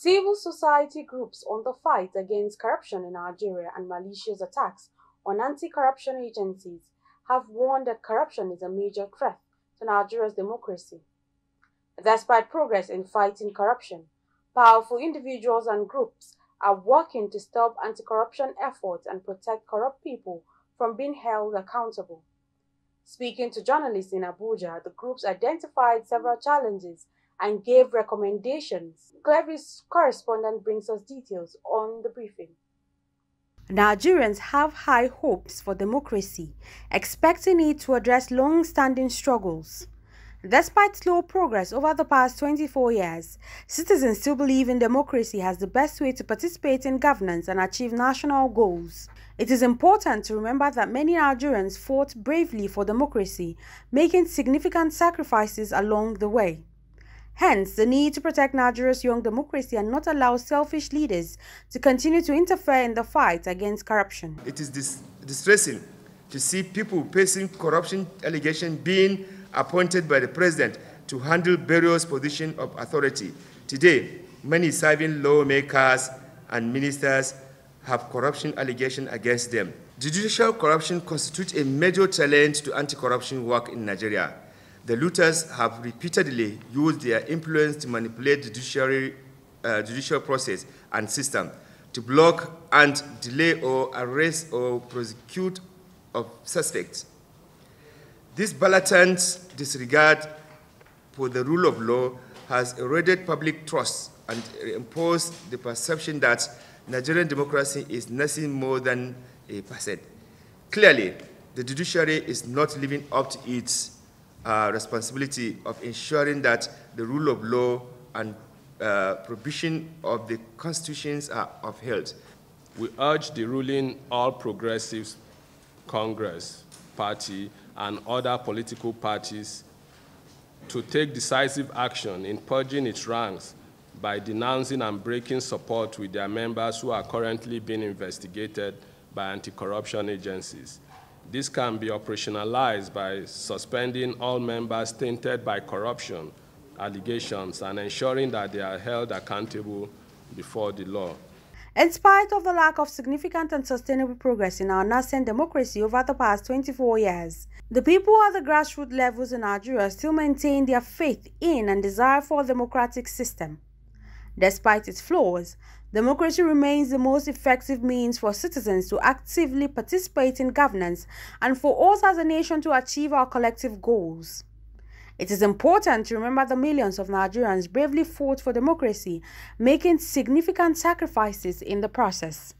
Civil society groups on the fight against corruption in Nigeria and malicious attacks on anti-corruption agencies have warned that corruption is a major threat to Nigeria's democracy. Despite progress in fighting corruption, powerful individuals and groups are working to stop anti-corruption efforts and protect corrupt people from being held accountable. Speaking to journalists in Abuja, the groups identified several challenges and gave recommendations. Clevis correspondent brings us details on the briefing. Nigerians have high hopes for democracy, expecting it to address long-standing struggles. Despite slow progress over the past 24 years, citizens still believe in democracy as the best way to participate in governance and achieve national goals. It is important to remember that many Nigerians fought bravely for democracy, making significant sacrifices along the way. Hence, the need to protect Nigeria's young democracy and not allow selfish leaders to continue to interfere in the fight against corruption. It is distressing to see people facing corruption allegations being appointed by the president to handle various positions of authority. Today, many serving lawmakers and ministers have corruption allegations against them. Judicial corruption constitutes a major challenge to anti-corruption work in Nigeria. The looters have repeatedly used their influence to manipulate the judicial process and system, to block and delay or arrest or prosecute of suspects. This blatant disregard for the rule of law has eroded public trust and reinforced the perception that Nigerian democracy is nothing more than a facade. Clearly, the judiciary is not living up to its responsibility of ensuring that the rule of law and provision of the constitutions are upheld. We urge the ruling All Progressives Congress Party and other political parties to take decisive action in purging its ranks by denouncing and breaking support with their members who are currently being investigated by anti-corruption agencies. This can be operationalized by suspending all members tainted by corruption allegations and ensuring that they are held accountable before the law. In spite of the lack of significant and sustainable progress in our nascent democracy over the past 24 years, the people at the grassroots levels in Nigeria still maintain their faith in and desire for a democratic system. Despite its flaws, democracy remains the most effective means for citizens to actively participate in governance and for us as a nation to achieve our collective goals. It is important to remember the millions of Nigerians bravely fought for democracy, making significant sacrifices in the process.